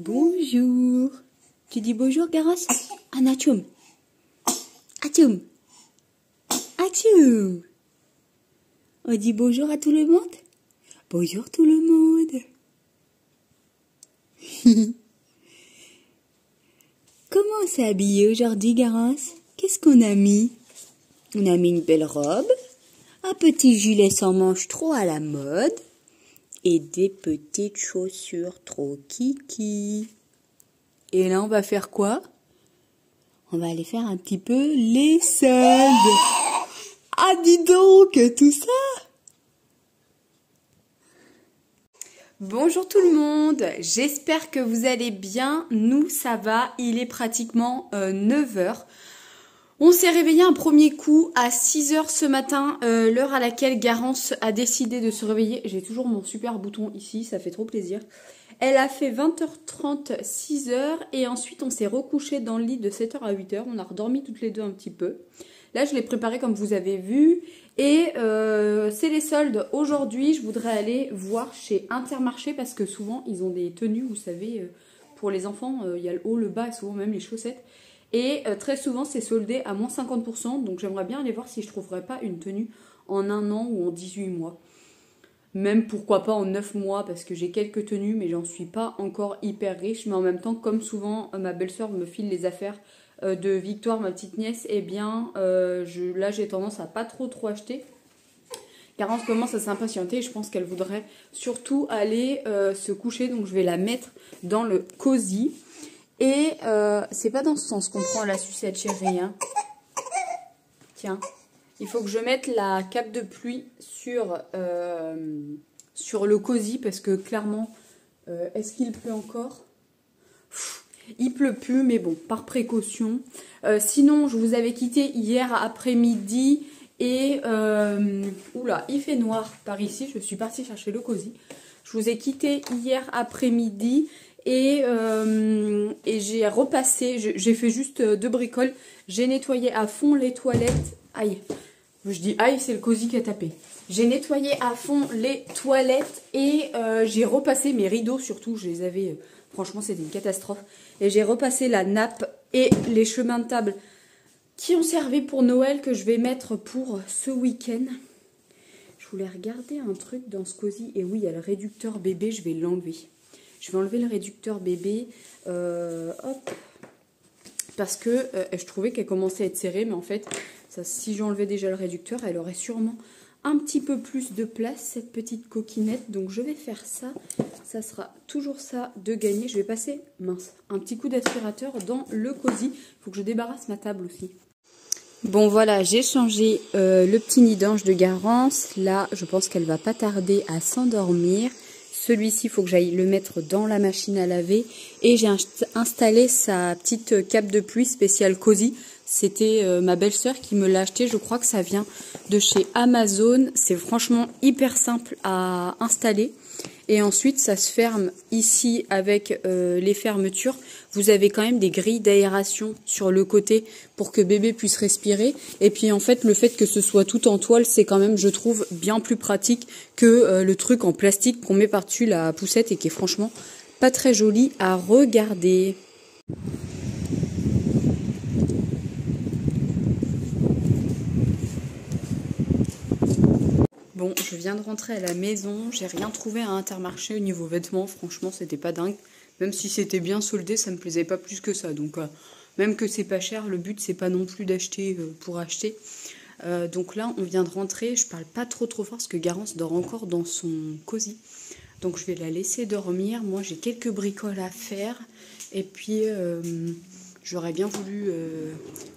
Bonjour. Tu dis bonjour, Garance? Anachum. Achum. Achum. On dit bonjour à tout le monde? Bonjour tout le monde. Comment on s'est habillé aujourd'hui, Garance? Qu'est-ce qu'on a mis? On a mis une belle robe, un petit gilet sans manches trop à la mode et des petites chaussures trop kiki. Et là, on va faire quoi? On va aller faire un petit peu les soldes. Ah, dis donc, tout ça! Bonjour tout le monde, j'espère que vous allez bien. Nous, ça va, il est pratiquement 9 h. On s'est réveillé un premier coup à 6 h ce matin, l'heure à laquelle Garance a décidé de se réveiller. J'ai toujours mon super bouton ici, ça fait trop plaisir. Elle a fait 20h30, 6 h et ensuite on s'est recouché dans le lit de 7 h à 8 h. On a redormi toutes les deux un petit peu. Là, je l'ai préparé comme vous avez vu et c'est les soldes. Aujourd'hui, je voudrais aller voir chez Intermarché parce que souvent, ils ont des tenues, vous savez, pour les enfants, il y a le haut, le bas et souvent même les chaussettes. Et très souvent, c'est soldé à moins 50%. Donc, j'aimerais bien aller voir si je ne trouverais pas une tenue en 1 an ou en 18 mois. Même pourquoi pas en 9 mois parce que j'ai quelques tenues mais j'en suis pas encore hyper riche. Mais en même temps, comme souvent ma belle-sœur me file les affaires de Victoire, ma petite nièce, eh bien là j'ai tendance à pas trop acheter. Garance commence à s'impatienter et je pense qu'elle voudrait surtout aller se coucher. Donc je vais la mettre dans le cosy. Et c'est pas dans ce sens qu'on prend la sucette chérie, hein. Tiens. Il faut que je mette la cape de pluie sur le cosy parce que clairement, est-ce qu'il pleut encore? Il pleut plus, mais bon, par précaution. Sinon, je vous avais quitté hier après-midi et... oula, il fait noir par ici. Je suis partie chercher le cosy. Je vous ai quitté hier après-midi et j'ai repassé. J'ai fait juste 2 bricoles. J'ai nettoyé à fond les toilettes. Aïe. Je dis aïe, c'est le cosy qui a tapé. J'ai nettoyé à fond les toilettes et j'ai repassé mes rideaux surtout. Je les avais, franchement c'était une catastrophe. Et j'ai repassé la nappe et les chemins de table qui ont servi pour Noël que je vais mettre pour ce week-end. Je voulais regarder un truc dans ce cosy. Et oui, il y a le réducteur bébé, je vais l'enlever. Je vais enlever le réducteur bébé. Hop. Parce que je trouvais qu'elle commençait à être serrée, mais en fait... Ça, si j'enlevais déjà le réducteur, elle aurait sûrement un petit peu plus de place, cette petite coquinette. Donc je vais faire ça. Ça sera toujours ça de gagner. Je vais passer, mince, un petit coup d'aspirateur dans le cosy. Il faut que je débarrasse ma table aussi. Bon voilà, j'ai changé le petit nid d'ange de Garance. Là, je pense qu'elle va pas tarder à s'endormir. Celui-ci, il faut que j'aille le mettre dans la machine à laver. Et j'ai installé sa petite cape de pluie spéciale cosy. C'était ma belle-sœur qui me l'a acheté. Je crois que ça vient de chez Amazon. C'est franchement hyper simple à installer. Et ensuite, ça se ferme ici avec les fermetures. Vous avez quand même des grilles d'aération sur le côté pour que bébé puisse respirer. Et puis en fait, le fait que ce soit tout en toile, c'est quand même, je trouve, bien plus pratique que le truc en plastique qu'on met par-dessus la poussette et qui est franchement pas très joli à regarder. Bon, je viens de rentrer à la maison, j'ai rien trouvé à Intermarché au niveau vêtements, franchement c'était pas dingue. Même si c'était bien soldé, ça me plaisait pas plus que ça. Donc même que c'est pas cher, le but c'est pas non plus d'acheter pour acheter. Donc là on vient de rentrer, je parle pas trop fort parce que Garance dort encore dans son cosy. Donc je vais la laisser dormir, moi j'ai quelques bricoles à faire. Et puis j'aurais bien voulu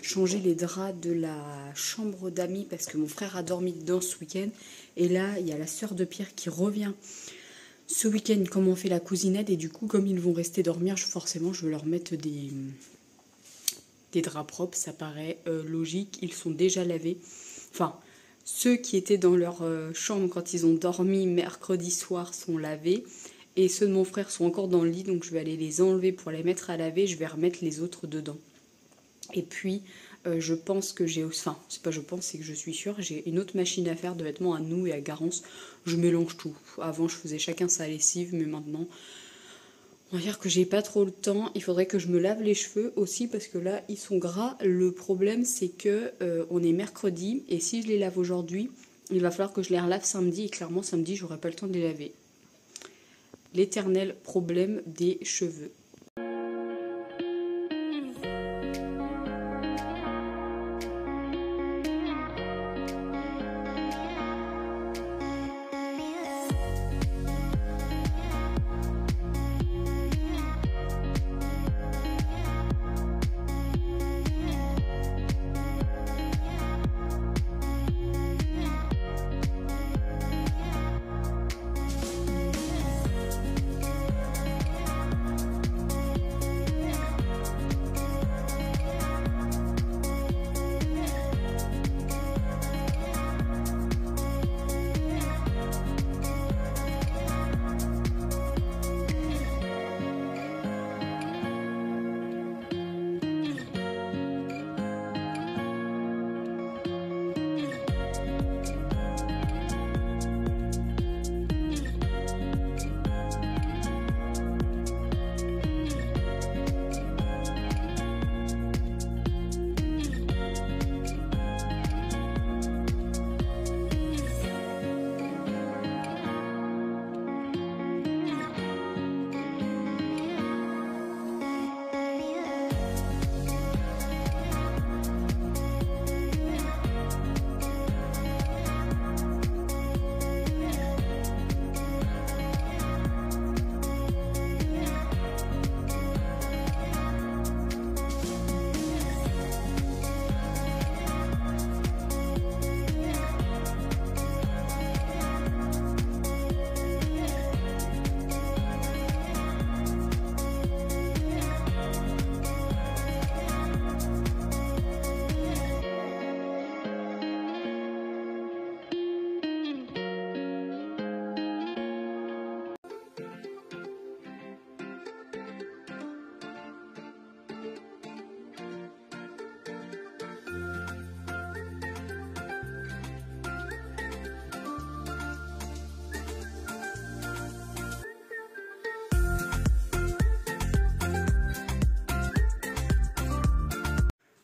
changer les draps de la chambre d'amis parce que mon frère a dormi dedans ce week-end. Et là, il y a la sœur de Pierre qui revient ce week-end comme on fait la cousinette. Et du coup, comme ils vont rester dormir, forcément, je vais leur mettre des draps propres. Ça paraît logique. Ils sont déjà lavés. Enfin, ceux qui étaient dans leur chambre quand ils ont dormi mercredi soir sont lavés. Et ceux de mon frère sont encore dans le lit. Donc, je vais aller les enlever pour les mettre à laver. Je vais remettre les autres dedans. Et puis... je pense que j'ai... Enfin, c'est pas je pense, c'est que je suis sûre. J'ai une autre machine à faire de vêtements à nous et à Garance. Je mélange tout. Avant, je faisais chacun sa lessive, mais maintenant, On va dire que j'ai pas trop le temps. Il faudrait que je me lave les cheveux aussi parce que là, ils sont gras. Le problème, c'est que on est mercredi et si je les lave aujourd'hui, il va falloir que je les relave samedi. Et clairement, samedi, j'aurai pas le temps de les laver. L'éternel problème des cheveux.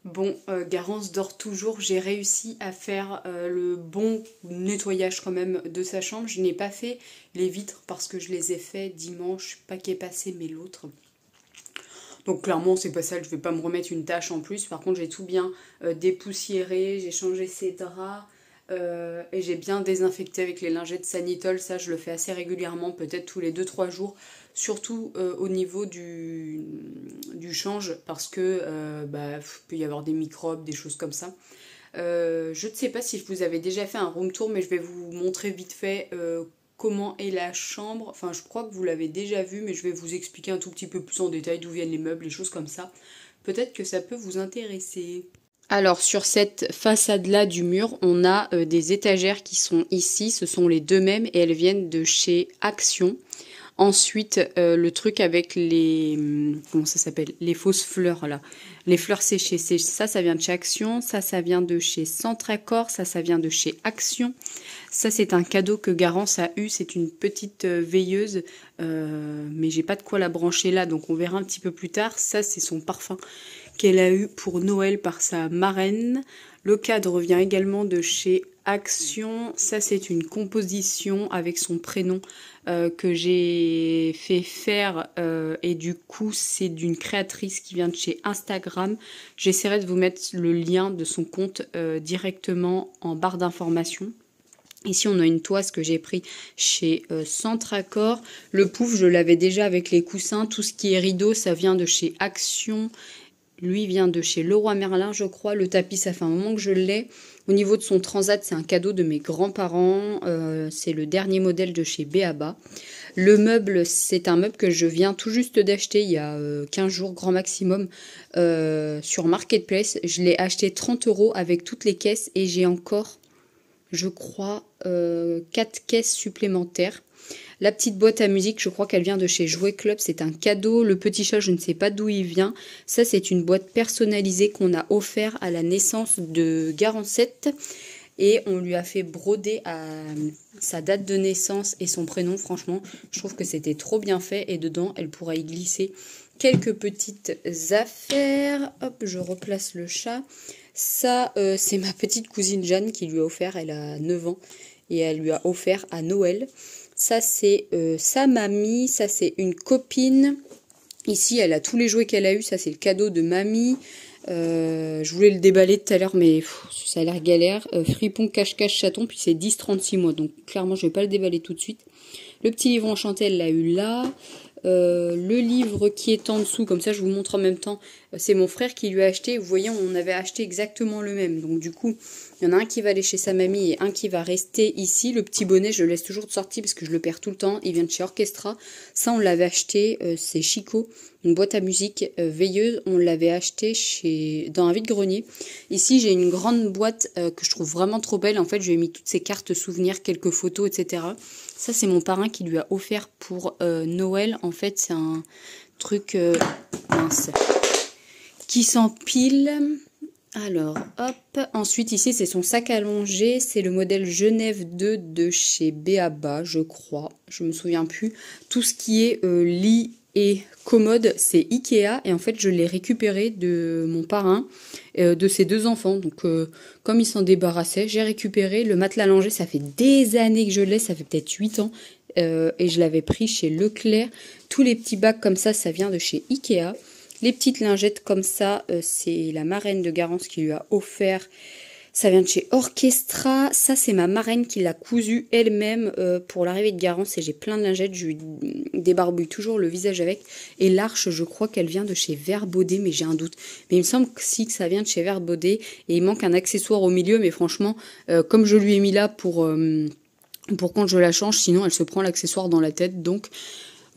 Bon, Garance dort toujours. J'ai réussi à faire le bon nettoyage quand même de sa chambre. Je n'ai pas fait les vitres parce que je les ai fait dimanche, pas qui est passé mais l'autre. Donc clairement c'est pas ça, je vais pas me remettre une tâche en plus. Par contre j'ai tout bien dépoussiéré, j'ai changé ses draps. Et j'ai bien désinfecté avec les lingettes Sanitol. Ça je le fais assez régulièrement, peut-être tous les 2-3 jours. Surtout au niveau du change parce que peut y avoir des microbes, des choses comme ça. Je ne sais pas si vous avez déjà fait un room tour, mais je vais vous montrer vite fait comment est la chambre. Enfin je crois que vous l'avez déjà vu, mais je vais vous expliquer un tout petit peu plus en détail d'où viennent les meubles, les choses comme ça. Peut-être que ça peut vous intéresser. Alors sur cette façade là du mur, on a des étagères qui sont ici, ce sont les deux mêmes et elles viennent de chez Action. Ensuite le truc avec les comment ça s'appelle, les fausses fleurs là, les fleurs séchées, ça vient de chez Action, ça vient de chez Centracor, ça vient de chez Action. Ça c'est un cadeau que Garance a eu, c'est une petite veilleuse mais j'ai pas de quoi la brancher là, donc on verra un petit peu plus tard. Ça c'est son parfum qu'elle a eu pour Noël par sa marraine. Le cadre vient également de chez Action. Ça, c'est une composition avec son prénom que j'ai fait faire. Et du coup, c'est d'une créatrice qui vient de chez Instagram. J'essaierai de vous mettre le lien de son compte directement en barre d'informations. Ici, on a une toise que j'ai pris chez Centracor. Le pouf, je l'avais déjà avec les coussins. Tout ce qui est rideau, ça vient de chez Action. Lui vient de chez Leroy Merlin, je crois. Le tapis, ça fait un moment que je l'ai. Au niveau de son transat, c'est un cadeau de mes grands-parents. C'est le dernier modèle de chez B.A.B.A. Le meuble, c'est un meuble que je viens tout juste d'acheter il y a 15 jours, grand maximum, sur Marketplace. Je l'ai acheté 30 € avec toutes les caisses et j'ai encore, je crois, 4 caisses supplémentaires. La petite boîte à musique, je crois qu'elle vient de chez Jouet Club, c'est un cadeau. Le petit chat, je ne sais pas d'où il vient. Ça, c'est une boîte personnalisée qu'on a offert à la naissance de Garancette. et on lui a fait broder à sa date de naissance et son prénom. Franchement, je trouve que c'était trop bien fait et dedans, elle pourra y glisser quelques petites affaires. Hop, je replace le chat. Ça, c'est ma petite cousine Jeanne qui lui a offert, elle a 9 ans et elle lui a offert à Noël. Ça, c'est sa mamie, ça, c'est une copine. Ici, elle a tous les jouets qu'elle a eu, ça, c'est le cadeau de mamie. Je voulais le déballer tout à l'heure, mais ça a l'air galère. Fripon, cache-cache, chaton, puis c'est 10-36 mois, donc clairement, je vais pas le déballer tout de suite. Le petit livre enchanté, elle l'a eu là. Le livre qui est en dessous, comme ça je vous montre en même temps, c'est mon frère qui lui a acheté. Vous voyez, on avait acheté exactement le même. Donc du coup, il y en a un qui va aller chez sa mamie et un qui va rester ici. Le petit bonnet, je le laisse toujours de sortie parce que je le perds tout le temps. Il vient de chez Orchestra. Ça, on l'avait acheté, c'est Chico, une boîte à musique veilleuse. On l'avait acheté dans un vide-grenier. Ici, j'ai une grande boîte que je trouve vraiment trop belle. En fait, je lui ai mis toutes ces cartes souvenirs, quelques photos, etc. Ça, c'est mon parrain qui lui a offert pour Noël. En fait, c'est un truc mince qui s'empile. Alors, hop. Ensuite, ici, c'est son sac à longer. C'est le modèle Genève 2 de chez B.A.B.A, je crois. Je me souviens plus. Tout ce qui est lit et commode, c'est Ikea. Et en fait, je l'ai récupéré de mon parrain, de ses 2 enfants. Donc, comme ils s'en débarrassaient, j'ai récupéré le matelas à langer. Ça fait des années que je l'ai. Ça fait peut-être 8 ans. Et je l'avais pris chez Leclerc. Tous les petits bacs comme ça vient de chez Ikea. Les petites lingettes comme ça, c'est la marraine de Garance qui lui a offert. Ça vient de chez Orchestra. Ça, c'est ma marraine qui l'a cousu elle-même pour l'arrivée de Garance. Et j'ai plein de lingettes. Je lui débarbouille toujours le visage avec. Et l'arche, je crois qu'elle vient de chez Verbaudet, mais j'ai un doute. Mais il me semble que ça vient de chez Verbaudet. Et il manque un accessoire au milieu. Mais franchement, comme je lui ai mis là pour quand je la change, sinon elle se prend l'accessoire dans la tête. Donc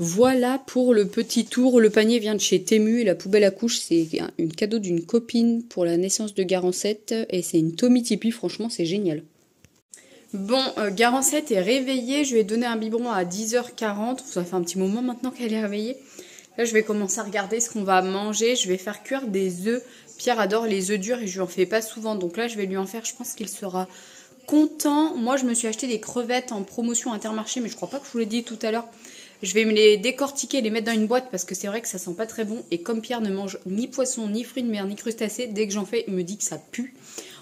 voilà pour le petit tour. Le panier vient de chez Temu et la poubelle à couches, c'est un cadeau d'une copine pour la naissance de Garancette. Et c'est une Tommy Tipeee, franchement c'est génial. Bon, Garancette est réveillée, je lui ai donné un biberon à 10h40. Ça fait un petit moment maintenant qu'elle est réveillée. Là je vais commencer à regarder ce qu'on va manger. Je vais faire cuire des œufs. Pierre adore les œufs durs et je lui en fais pas souvent. Donc là je vais lui en faire, je pense qu'il sera content. Moi je me suis acheté des crevettes en promotion Intermarché, mais je crois pas que je vous l'ai dit tout à l'heure. Je vais me les décortiquer, les mettre dans une boîte parce que c'est vrai que ça sent pas très bon. Et comme Pierre ne mange ni poisson, ni fruits de mer, ni crustacés, dès que j'en fais, il me dit que ça pue.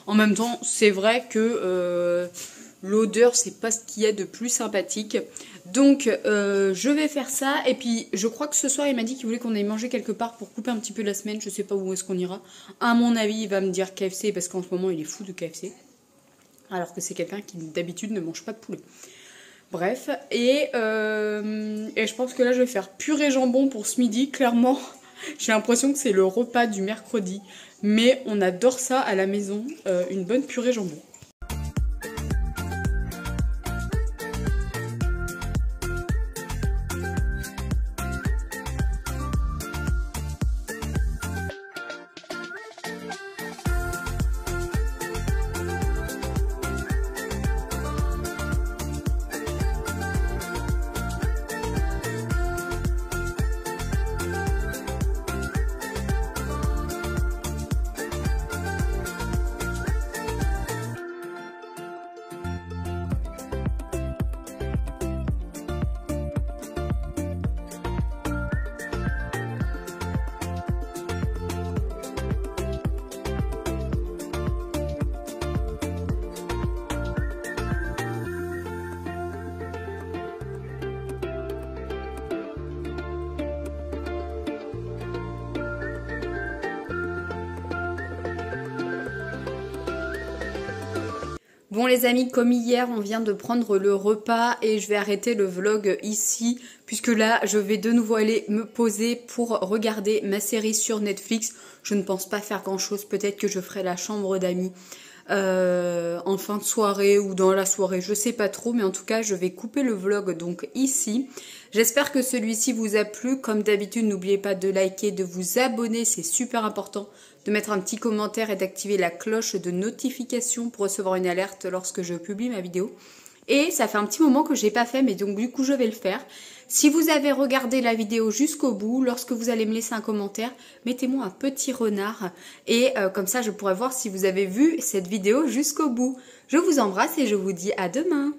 En même temps, c'est vrai que l'odeur, c'est pas ce qu'il y a de plus sympathique. Donc, je vais faire ça. Et puis, je crois que ce soir, il m'a dit qu'il voulait qu'on aille manger quelque part pour couper un petit peu la semaine. Je sais pas où est-ce qu'on ira. À mon avis, il va me dire KFC parce qu'en ce moment, il est fou de KFC. Alors que c'est quelqu'un qui, d'habitude, ne mange pas de poulet. Bref, et je pense que là je vais faire purée jambon pour ce midi, clairement. J'ai l'impression que c'est le repas du mercredi, mais on adore ça à la maison, une bonne purée jambon. Bon les amis, comme hier, on vient de prendre le repas et je vais arrêter le vlog ici puisque là, je vais de nouveau aller me poser pour regarder ma série sur Netflix. Je ne pense pas faire grand chose, peut-être que je ferai la chambre d'amis en fin de soirée ou dans la soirée, je sais pas trop, mais en tout cas, je vais couper le vlog donc ici. J'espère que celui-ci vous a plu. Comme d'habitude, n'oubliez pas de liker, de vous abonner, c'est super important. De mettre un petit commentaire et d'activer la cloche de notification pour recevoir une alerte lorsque je publie ma vidéo. Et ça fait un petit moment que je l'ai pas fait, mais donc du coup je vais le faire. Si vous avez regardé la vidéo jusqu'au bout, lorsque vous allez me laisser un commentaire, mettez-moi un petit renard. Et comme ça je pourrai voir si vous avez vu cette vidéo jusqu'au bout. Je vous embrasse et je vous dis à demain.